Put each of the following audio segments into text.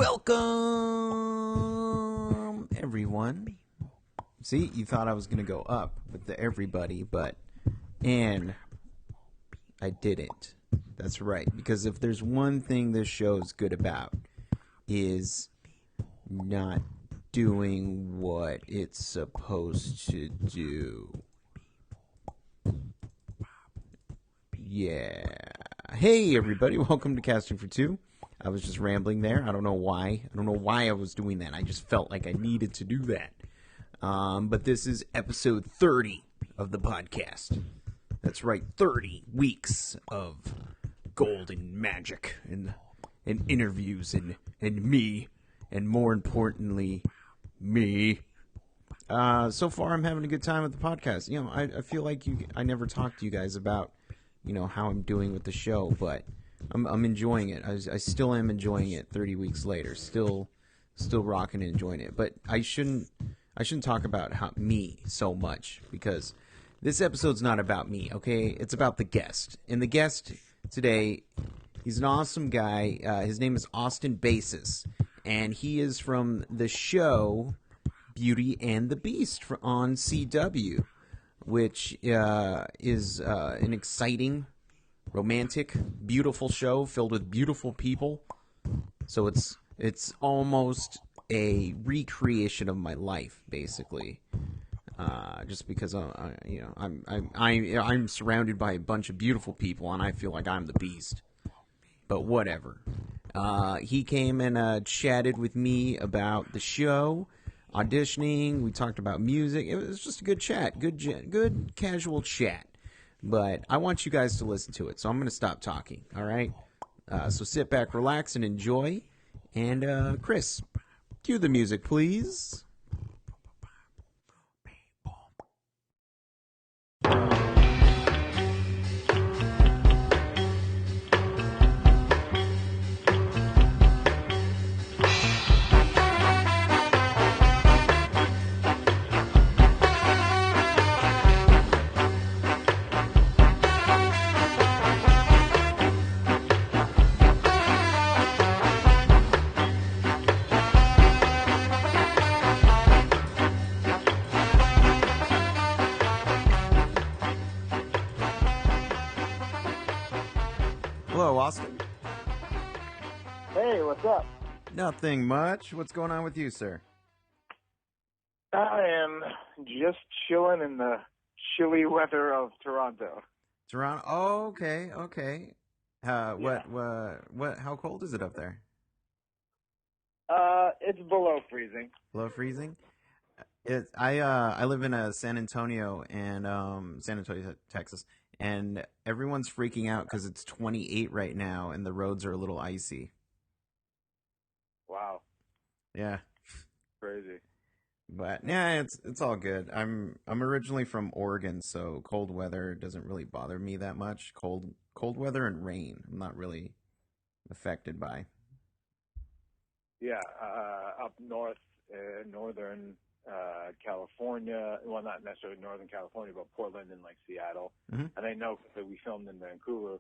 Welcome, everyone. See, you thought I was going to go up with the everybody, and I didn't. That's right, because if there's one thing this show is good about, is not doing what it's supposed to do. Yeah. Hey, everybody, welcome to Casting for Two. I was just rambling there. I don't know why. I don't know why I was doing that. I just felt like I needed to do that. But this is episode 30 of the podcast. That's right, 30 weeks of gold and magic and interviews and me, and more importantly, me. So far, I'm having a good time with the podcast. You know, I feel like I never talked to you guys about, you know, how I'm doing with the show, but I'm enjoying it. I still am enjoying it 30 weeks later. Still rocking and enjoying it. But I shouldn't talk about me so much, because this episode's not about me, okay? It's about the guest. And the guest today, he's an awesome guy. His name is Austin Basis, and he is from the show Beauty and the Beast on CW, which is an exciting, romantic, beautiful show filled with beautiful people. So it's almost a recreation of my life, basically. Just because I'm surrounded by a bunch of beautiful people, and I feel like I'm the Beast. But whatever. He came and chatted with me about the show, auditioning. We talked about music. It was just a good chat, good casual chat. But I want you guys to listen to it, so I'm going to stop talking, all right? So sit back, relax, and enjoy. And, Chris, cue the music, please. Hello, Austin. Hey, what's up? Nothing much. What's going on with you, sir? I am just chilling in the chilly weather of Toronto. Toronto. Oh, okay. What? How cold is it up there? It's below freezing. Below freezing. I live in San Antonio, Texas, and everyone's freaking out because it's 28 right now, and the roads are a little icy. Wow, Yeah, crazy. but yeah, it's all good. I'm originally from Oregon, so cold weather doesn't really bother me that much. Cold weather and rain, I'm not really affected by. Yeah, up north, northern California. Well, not necessarily northern California, but Portland and like Seattle. Mm-hmm. And I know that we filmed in Vancouver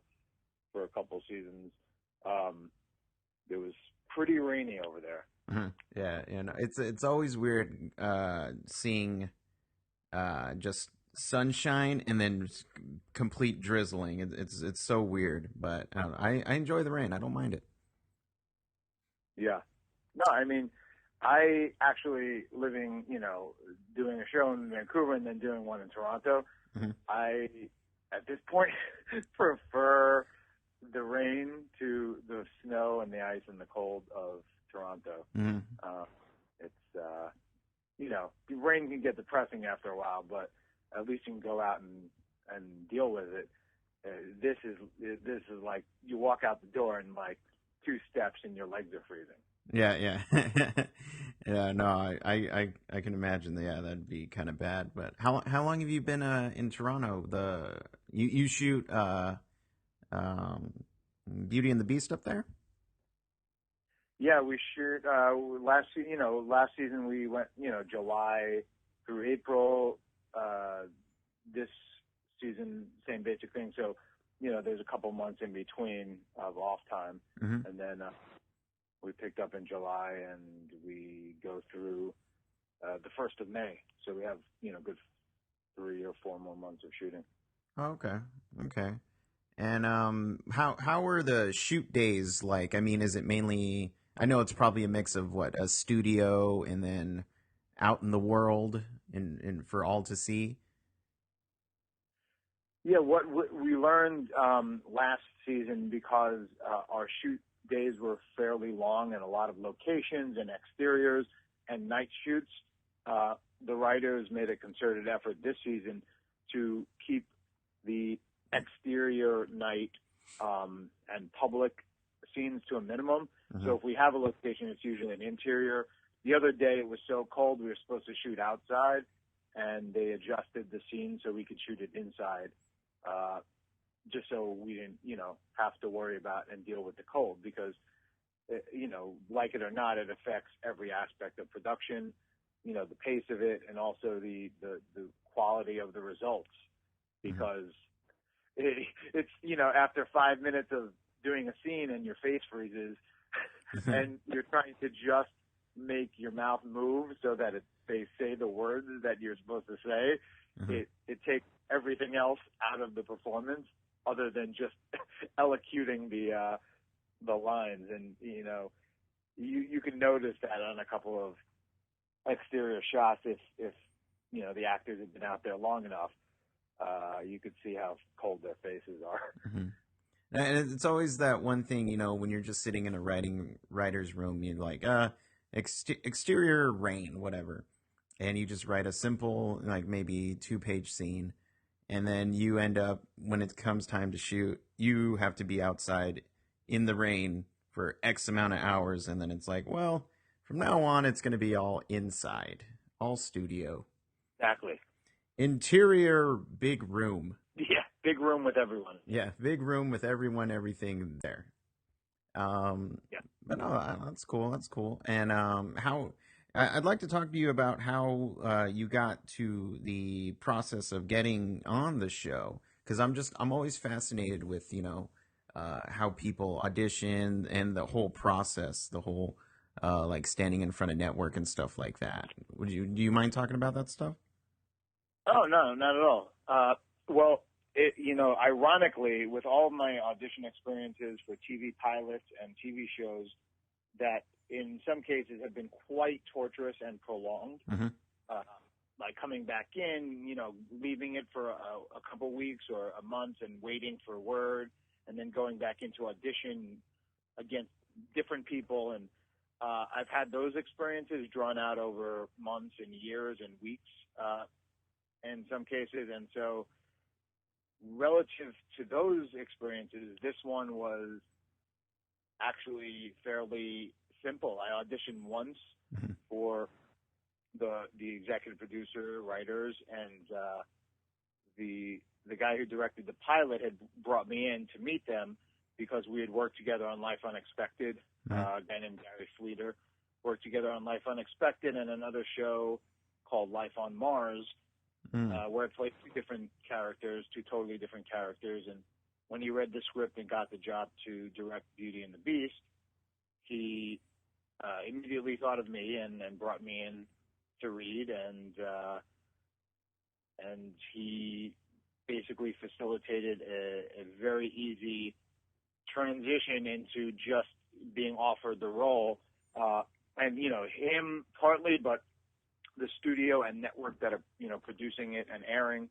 for a couple seasons. It was pretty rainy over there. Mm-hmm. Yeah, and it's always weird seeing just sunshine and then complete drizzling. It's so weird, but I enjoy the rain. I don't mind it. Yeah. No, I mean, I actually doing a show in Vancouver and then doing one in Toronto. Mm-hmm. I, at this point, prefer the rain to the snow and the ice and the cold of Toronto. Mm-hmm. The rain can get depressing after a while, but at least you can go out and deal with it. This is like you walk out the door and like 2 steps and your legs are freezing. Yeah. Yeah, no, I can imagine. Yeah, that'd be kind of bad. But how long have you been in Toronto? You shoot Beauty and the Beast up there? Yeah, we shoot last season we went July through April. This season, same basic thing. So there's a couple months in between of off time, mm-hmm. and then We picked up in July, and we go through the 1st of May. So we have, good 3 or 4 more months of shooting. Okay. Okay. And how are the shoot days like? I mean, is it mainly? I know it's probably a mix of a studio and then out in the world and for all to see. Yeah, what we learned last season, because our shoot days were fairly long and a lot of locations and exteriors and night shoots, the writers made a concerted effort this season to keep the exterior night and public scenes to a minimum. Mm-hmm. So if we have a location, it's usually an interior. The other day it was so cold we were supposed to shoot outside, and they adjusted the scene so we could shoot it inside, just so we didn't, have to worry about and deal with the cold, because, like it or not, it affects every aspect of production, the pace of it, and also the quality of the results, because it's, after 5 minutes of doing a scene and your face freezes and you're trying to just make your mouth move so that they say the words that you're supposed to say, it takes everything else out of the performance other than just elocuting the lines. And, you can notice that on a couple of exterior shots if the actors have been out there long enough. You could see how cold their faces are. Mm-hmm. And it's always that one thing, when you're just sitting in a writer's room, you're like, exterior rain, whatever. And you just write a simple, like maybe 2-page scene. And then you end up, when it comes time to shoot, you have to be outside in the rain for X amount of hours. And then it's like, well, from now on, it's going to be all inside, all studio. Exactly. Interior, big room. Yeah, big room with everyone. Yeah, big room with everyone, everything there. Yeah. But no, that's cool. That's cool. And I'd like to talk to you about how you got to the process of getting on the show, because I'm always fascinated with how people audition and the whole process, the whole like standing in front of network and stuff like that. Do you mind talking about that stuff? Oh, no, not at all. Well, ironically, with all of my audition experiences for TV pilots and TV shows that in some cases have been quite torturous and prolonged, like coming back in, leaving it for a couple weeks or a month and waiting for word, and then going back into audition against different people. And I've had those experiences drawn out over months and years and weeks in some cases. And so relative to those experiences, this one was actually fairly simple. I auditioned once for the executive producer, writers, and the guy who directed the pilot had brought me in to meet them because we had worked together on Life Unexpected. A guy named Gary Fleeter worked together on Life Unexpected and another show called Life on Mars, where I played two totally different characters. And when he read the script and got the job to direct Beauty and the Beast, he immediately thought of me and brought me in to read, and he basically facilitated a very easy transition into just being offered the role. And, him partly, but the studio and network that are, producing it and airing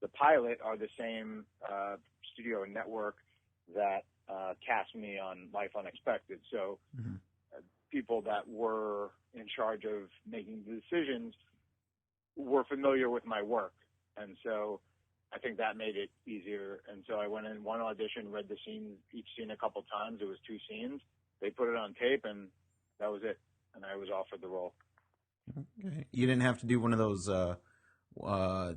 the pilot are the same studio and network that cast me on Life Unexpected. So people that were in charge of making the decisions were familiar with my work. And so I think that made it easier. And so I went in one audition, read each scene a couple times. It was 2 scenes. They put it on tape, and that was it. And I was offered the role. Okay. You didn't have to do one of those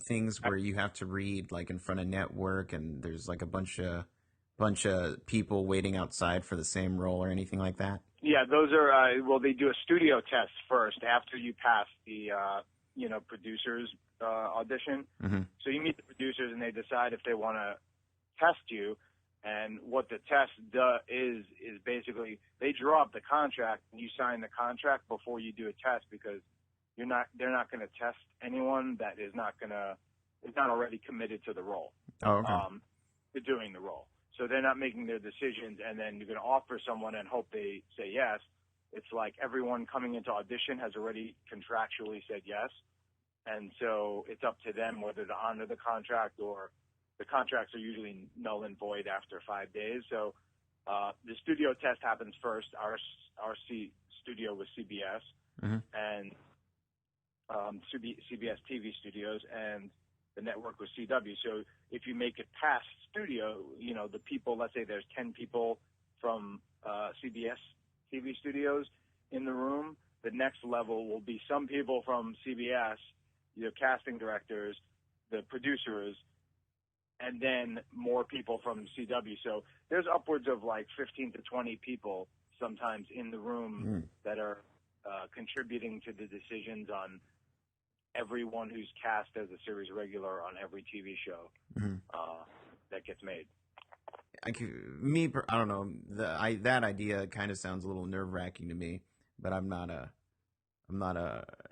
things where you have to read like in front of network and there's like a bunch of people waiting outside for the same role or anything like that? Yeah, those are they do a studio test first after you pass the producers audition. So you meet the producers and they decide if they want to test you, And what the test is basically they draw up the contract and you sign the contract before you do a test, because they're not going to test anyone that is not already committed to the role, to doing the role. So they're not making their decisions, and then you're going to offer someone and hope they say yes. It's like everyone coming into audition has already contractually said yes, and so it's up to them whether to honor the contract, or the contracts are usually null and void after 5 days. So the studio test happens first. Our studio was CBS, and CBS TV studios, and the network was CW. So if you make it past studio, the people, let's say there's 10 people from CBS TV studios in the room, the next level will be some people from CBS, casting directors, the producers, and then more people from CW. So there's upwards of like 15 to 20 people sometimes in the room that are contributing to the decisions on everyone who's cast as a series regular on every TV show that gets made. I don't know. That idea kind of sounds a little nerve-wracking to me, but I'm not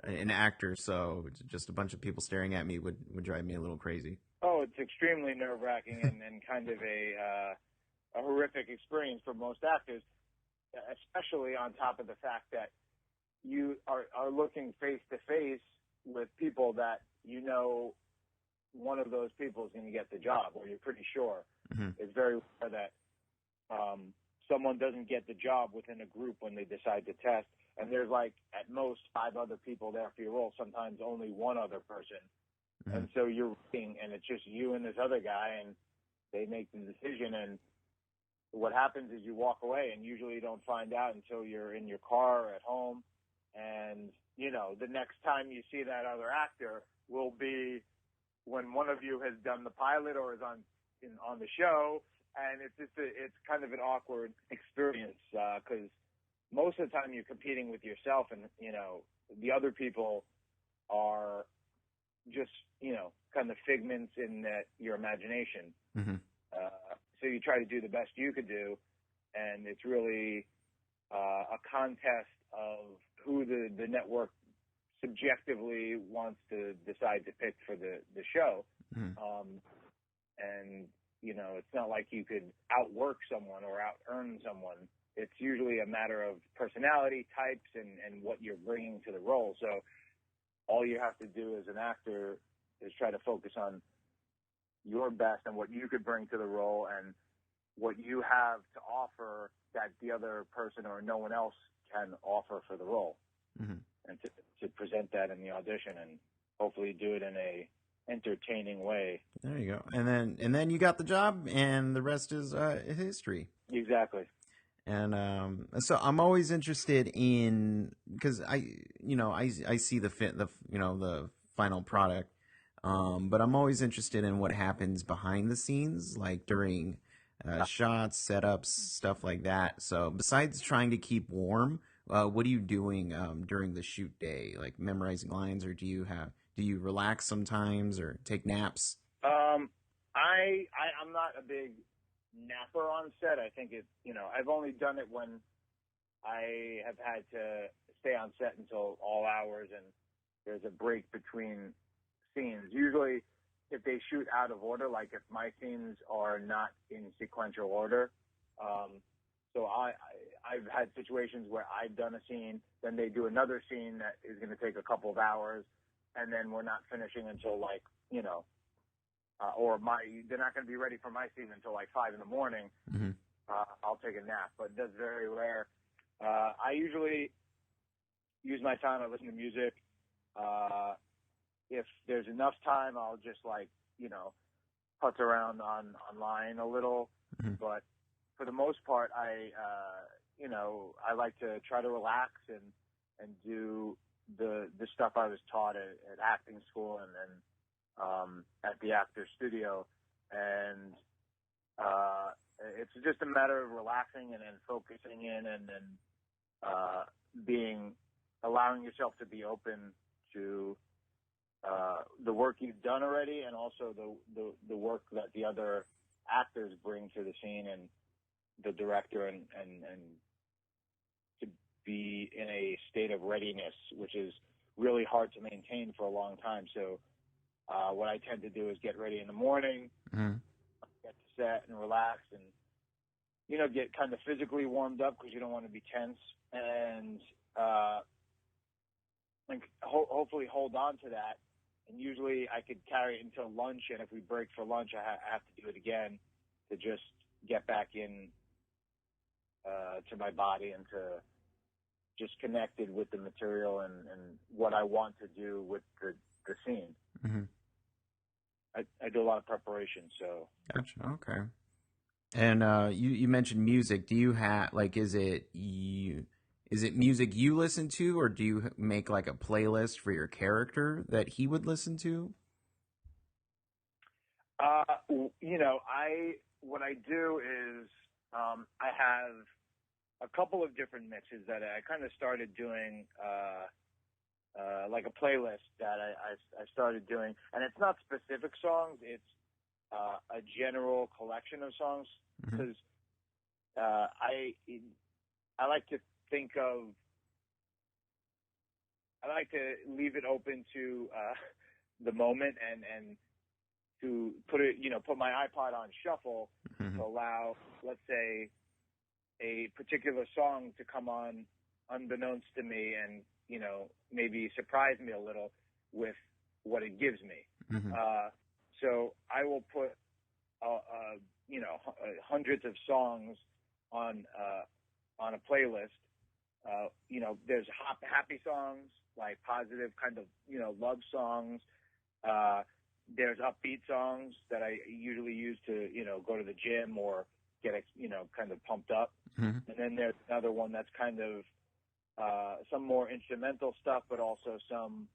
an actor, so just a bunch of people staring at me would drive me a little crazy. Oh, it's extremely nerve-wracking and kind of a horrific experience for most actors, especially on top of the fact that you are looking face-to-face with people that one of those people is going to get the job, or you're pretty sure. It's very rare that someone doesn't get the job within a group when they decide to test, and there's like at most 5 other people there for your role, sometimes only one other person. And so you're reading, and it's just you and this other guy, and they make the decision, and what happens is you walk away, and usually you don't find out until you're in your car or at home, and the next time you see that other actor will be when one of you has done the pilot or is on the show, and it's kind of an awkward experience because most of the time you're competing with yourself, and the other people are just kind of figments in your imagination. So you try to do the best you could do, and it's really a contest of who the network subjectively wants to decide to pick for the show. And it's not like you could outwork someone or out-earn someone. It's usually a matter of personality types and what you're bringing to the role. So all you have to do as an actor is try to focus on your best and what you could bring to the role and what you have to offer that the other person or no one else can offer for the role. And to present that in the audition and hopefully do it in a entertaining way. There you go. And then you got the job, and the rest is history. Exactly. And so I'm always interested in, because I see the final product, but I'm always interested in what happens behind the scenes, like during shots, setups, stuff like that. So besides trying to keep warm, what are you doing during the shoot day? Like memorizing lines, or do you relax sometimes or take naps? I'm not a big napper on set. I think I've only done it when I have had to stay on set until all hours and there's a break between scenes. Usually if they shoot out of order, like if my scenes are not in sequential order, so I've had situations where I've done a scene, then they do another scene that is going to take a couple of hours, and then we're not finishing until they're not going to be ready for my scene until like 5 a.m. I'll take a nap, but that's very rare. I usually use my time. I listen to music. If there's enough time, I'll just putz around online a little. But for the most part, I like to try to relax and do the stuff I was taught at acting school and then at the actor studio. And it's just a matter of relaxing and then focusing in and then allowing yourself to be open to the work you've done already, and also the work that the other actors bring to the scene and the director and to be in a state of readiness, which is really hard to maintain for a long time. So what I tend to do is get ready in the morning, Mm-hmm. get to set and relax and, you know, get kind of physically warmed up because you don't want to be tense and hopefully hold on to that. And usually I could carry it until lunch, and if we break for lunch, I have to do it again to just get back in to my body and to just connected with the material and what I want to do with the scene. Mm-hmm. I do a lot of preparation, so. Gotcha. Okay. And you mentioned music. Do you have like is it music you listen to, or do you make like a playlist for your character that he would listen to? You know, what I do is I have a couple of different mixes that I kind of started doing, like a playlist that I started doing, and it's not specific songs; it's a general collection of songs because I like to think of. I like to leave it open to the moment and to put my iPod on shuffle to allow, let's say, a particular song to come on unbeknownst to me and, you know, maybe surprise me a little with what it gives me. Mm-hmm. So I will put, you know, hundreds of songs on a playlist. You know, there's happy songs, like positive kind of, you know, love songs. There's upbeat songs that I usually use to, you know, go to the gym or get, you know, kind of pumped up. Mm-hmm. And then there's another one that's kind of some more instrumental stuff, but also some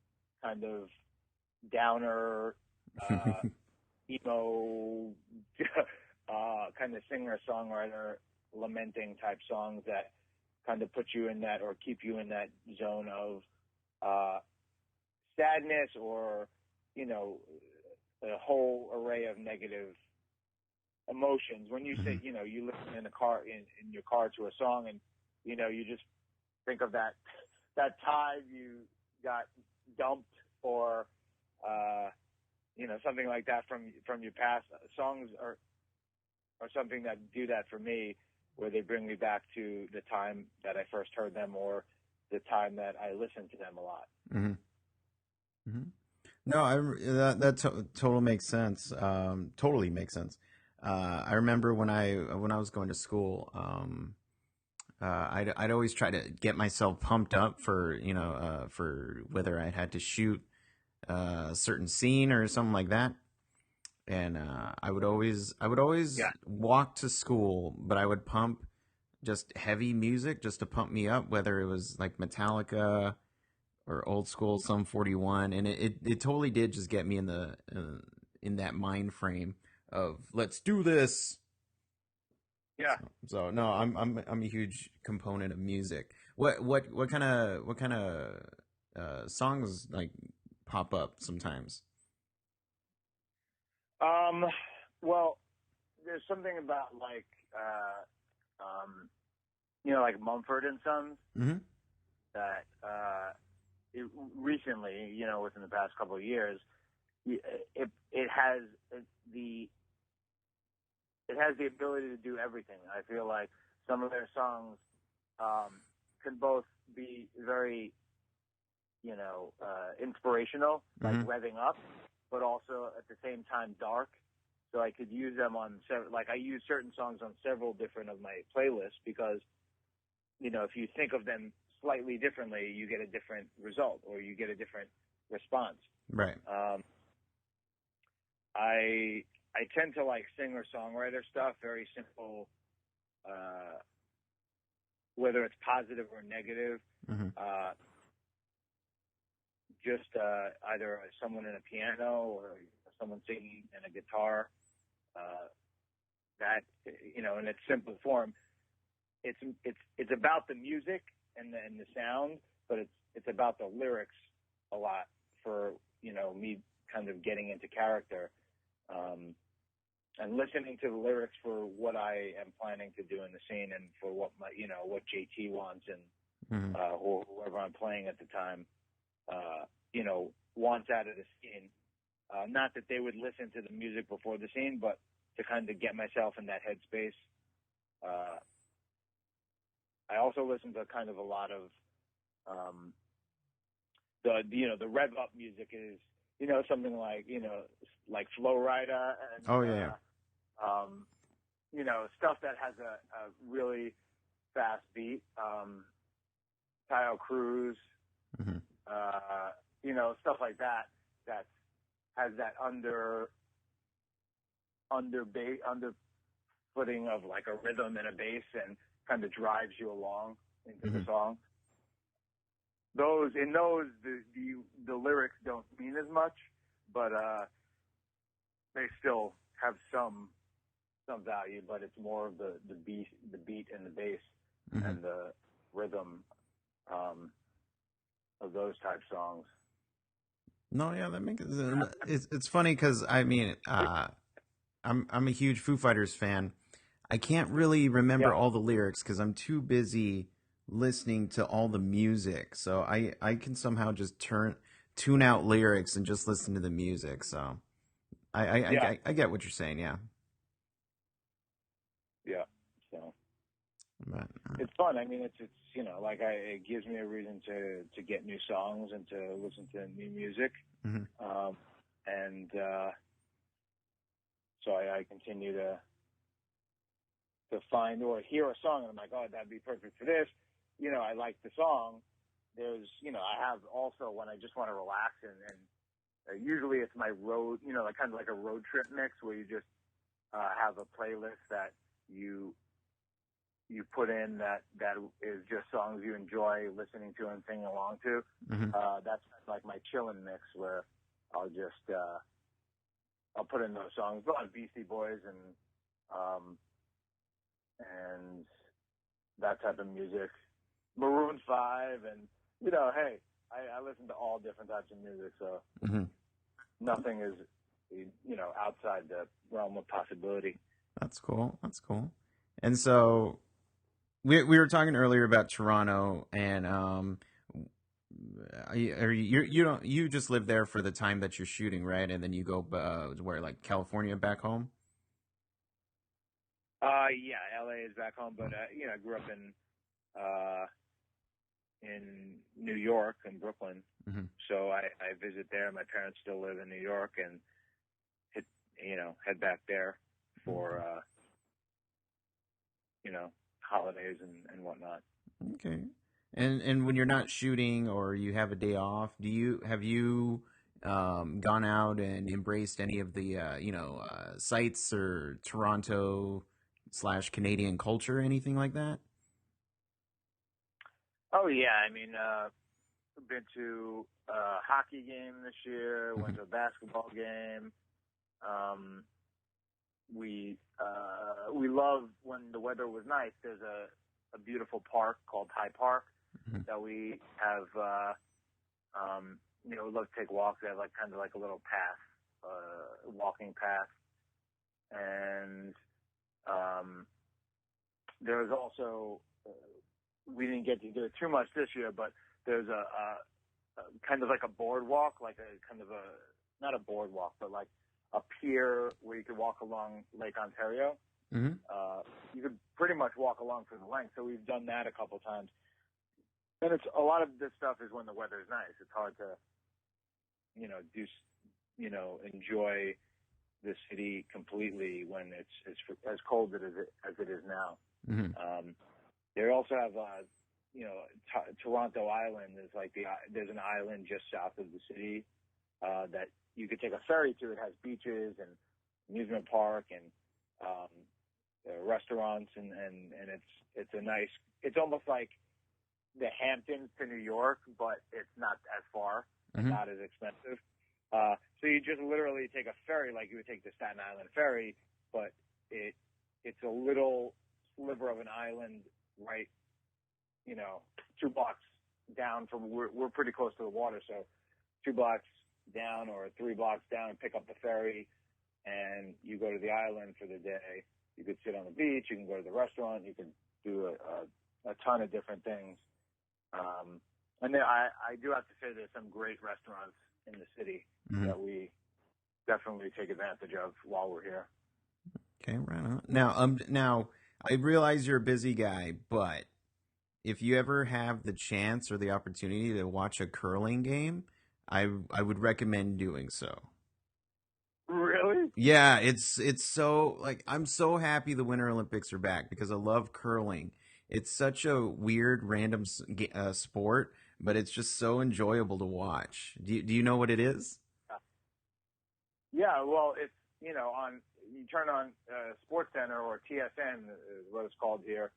kind of downer, emo, kind of singer-songwriter lamenting type songs that kind of put you in that or keep you in that zone of sadness or, you know, a whole array of negative emotions. When you say, you know, you listen in the car in your car to a song and, you know, you just think of that time you got dumped or, you know, something like that from your past. Songs are something that do that for me, where they bring me back to the time that I first heard them or the time that I listened to them a lot. Mm-hmm. Mm-hmm. No, that totally makes sense. Totally makes sense. I remember when I was going to school, I'd always try to get myself pumped up for for whether I had to shoot a certain scene or something like that. And I would always walk to school, but I would pump just heavy music just to pump me up, whether it was like Metallica or old school Sum 41, and it totally did just get me in the in that mind frame of let's do this. Yeah. So no, I'm a huge component of music. What kind of songs like pop up sometimes? Well, there's something about like you know, like Mumford and Sons Mm-hmm. that recently, you know, within the past couple of years, it has the ability to do everything. I feel like some of their songs can both be very, you know, inspirational, like revving up, but also at the same time dark. So I could use them on several, like I use certain songs on several different of my playlists because, you know, if you think of them slightly differently, you get a different result or you get a different response. Right. I tend to like singer-songwriter stuff, very simple, whether it's positive or negative. Mm-hmm. Just either someone in a piano or someone singing and a guitar. That, you know, in its simple form, it's about the music and the sound, but it's about the lyrics a lot for, you know, me kind of getting into character. And and listening to the lyrics for what I am planning to do in the scene and for what what JT wants and whoever I'm playing at the time, wants out of the scene. Not that they would listen to the music before the scene, but to kind of get myself in that headspace. I also listen to kind of a lot of the rev up music is something like Flow Rider and stuff that has a really fast beat. Kyle Cruz, stuff like that has that underfooting of like a rhythm and a bass and kind of drives you along into the song. The lyrics don't mean as much, but they still have some value. But it's more of the beat and the bass and the rhythm of those type songs. No, yeah, that makes it's funny because I mean, I'm a huge Foo Fighters fan. I can't really remember all the lyrics because I'm too busy listening to all the music. So I can somehow just tune out lyrics and just listen to the music. So I get what you're saying. Yeah. Yeah. So but, it's fun. I mean, it's it gives me a reason to get new songs and to listen to new music. So I continue to find or hear a song and I'm like, oh, that'd be perfect for this. I like the song. There's, I have also when I just want to relax and usually it's my road, like kind of like a road trip mix where you just have a playlist that you put in that is just songs you enjoy listening to and singing along to. That's like my chillin' mix where I'll just I'll put in those songs, but Beastie Boys and that type of music, Maroon 5, and hey, I listen to all different types of music, so nothing is outside the realm of possibility. That's cool. And so we were talking earlier about Toronto, and you just live there for the time that you're shooting, right? And then you go where, like California, back home? Yeah, LA is back home, but I grew up in New York and Brooklyn, so I visit there. My parents still live in New York, and head back there for holidays and whatnot. Okay. And when you're not shooting or you have a day off, have you gone out and embraced any of the sites or Toronto/Canadian culture, anything like that? Oh yeah, I mean, been to a hockey game this year. Went to a basketball game. We love when the weather was nice. There's a beautiful park called High Park that we have. We love to take walks. They have like kind of like a little path, walking path, and there was also. We didn't get to do it too much this year, but there's a kind of like a boardwalk, like a kind of not a boardwalk, but like a pier where you could walk along Lake Ontario. You could pretty much walk along for the length. So we've done that a couple times. And it's a lot of this stuff is when the weather is nice. It's hard to, enjoy the city completely when it's as cold as it is now. They also have, Toronto Island is like there's an island just south of the city that you could take a ferry to. It has beaches and amusement park and restaurants and it's a nice. It's almost like the Hamptons to New York, but it's not as far, and not as expensive. So you just literally take a ferry like you would take the Staten Island ferry, but it's a little sliver of an island right, 2 blocks down from we're pretty close to the water, so 2 blocks down or 3 blocks down and pick up the ferry and you go to the island for the day. You could sit on the beach. You can go to the restaurant. You can do a ton of different things. And then I do have to say there's some great restaurants in the city that we definitely take advantage of while we're here. Okay, right on. Now I realize you're a busy guy, but if you ever have the chance or the opportunity to watch a curling game, I would recommend doing so. Really? Yeah, it's so like I'm so happy the Winter Olympics are back because I love curling. It's such a weird, random sport, but it's just so enjoyable to watch. Do you know what it is? Yeah, well, it's, you turn on Sports Center or TSN is what it's called here,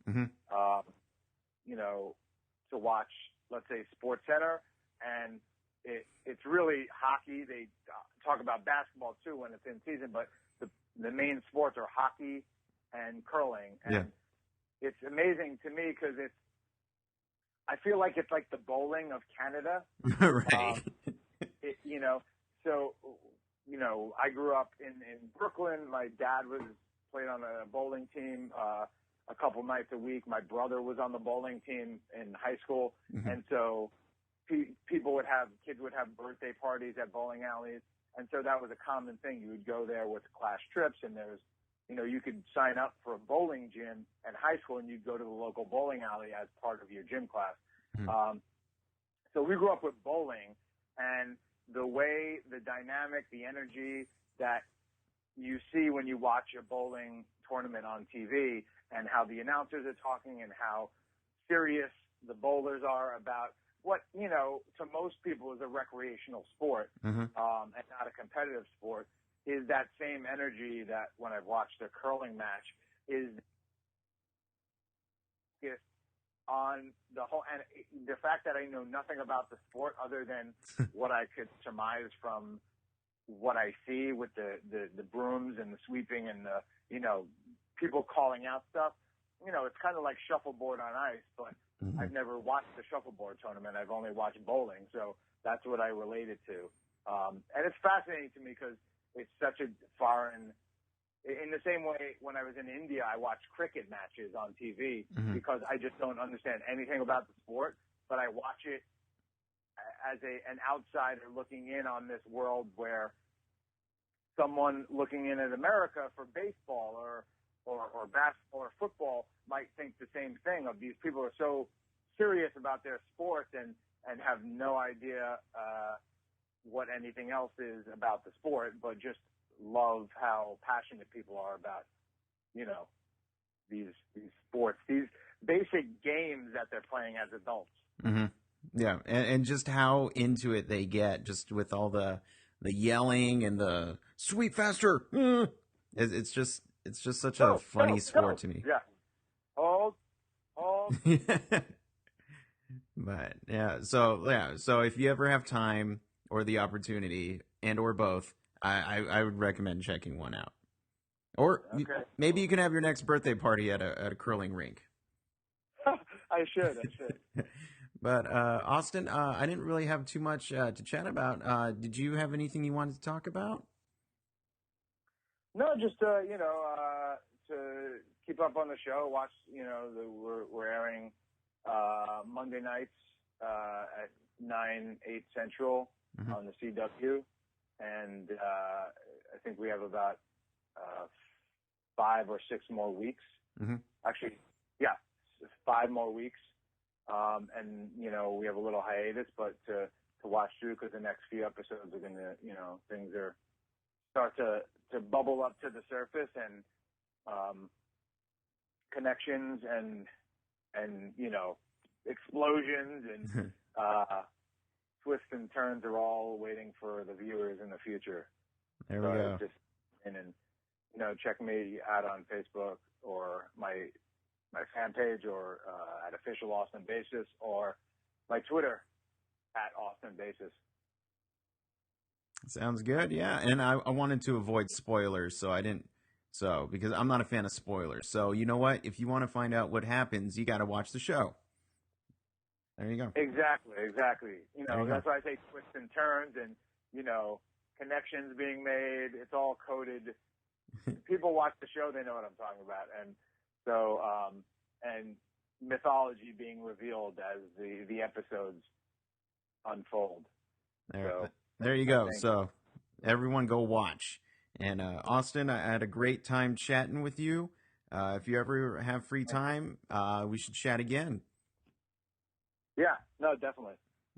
to watch, let's say, Sports Center, and it's really hockey. They talk about basketball too when it's in season, but the main sports are hockey and curling, and it's amazing to me because I feel like it's like the bowling of Canada, Right. I grew up in Brooklyn. My dad played on a bowling team a couple nights a week. My brother was on the bowling team in high school, and so kids would have birthday parties at bowling alleys, and so that was a common thing. You would go there with class trips, and you could sign up for a bowling gym at high school, and you'd go to the local bowling alley as part of your gym class. So we grew up with bowling, and the way, the dynamic, the energy that you see when you watch a bowling tournament on TV, and how the announcers are talking and how serious the bowlers are about what, to most people is a recreational sport, and not a competitive sport, is that same energy that when I've watched a curling match is on the whole, and the fact that I know nothing about the sport other than what I could surmise from what I see with the brooms and the sweeping and the, people calling out stuff. It's kind of like shuffleboard on ice, but I've never watched the shuffleboard tournament. I've only watched bowling. So that's what I related to. And it's fascinating to me because it's such a foreign, in the same way when I was in India, I watched cricket matches on TV because I just don't understand anything about the sport, but I watch it as an outsider looking in on this world where someone looking in at America for baseball or basketball or football might think the same thing of these people are so serious about their sport and have no idea what anything else is about the sport, but just love how passionate people are about, these sports, these basic games that they're playing as adults. Yeah, and just how into it they get, just with all the yelling and the sweep faster. It's just such a funny sport to me. Yeah. Hold. But so if you ever have time or the opportunity or both, I would recommend checking one out. Or maybe you can have your next birthday party at a curling rink. I should. But Austin, I didn't really have too much to chat about. Did you have anything you wanted to talk about? No, just to keep up on the show. Watch, we're airing Monday nights at 9/8 Central on the CW, and I think we have about 5 or 6 more weeks. Actually, 5 more weeks. And we have a little hiatus, but to watch through because the next few episodes are going to, things are start to bubble up to the surface, and connections and explosions and twists and turns are all waiting for the viewers in the future. There we go. Just check me out on Facebook or my fan page or at official Austin Basis or my Twitter at Austin Basis. Sounds good, yeah. And I wanted to avoid spoilers, because I'm not a fan of spoilers. So you know what? If you want to find out what happens, you got to watch the show. There you go. Exactly. That's why I say twists and turns and, connections being made. It's all coded. People watch the show, they know what I'm talking about. And so, and mythology being revealed as the episodes unfold. There you go. So everyone go watch. And Austin, I had a great time chatting with you. If you ever have free time, we should chat again. Yeah, no, definitely.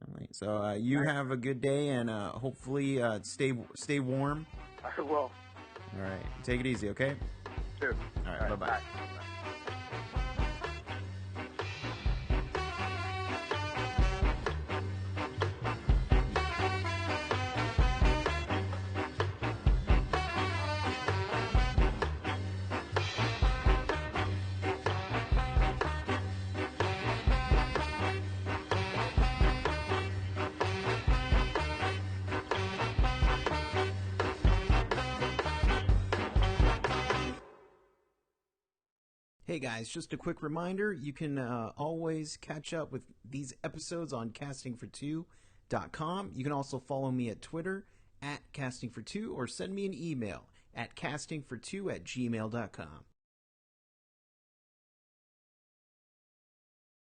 All right. So you have a good day, and hopefully stay warm. I will. All right. Take it easy, okay? Too. All right. Bye-bye. Bye. Hey guys, just a quick reminder, you can always catch up with these episodes on castingfor2.com. You can also follow me at Twitter @castingfor2 or send me an email at castingfor2@gmail.com.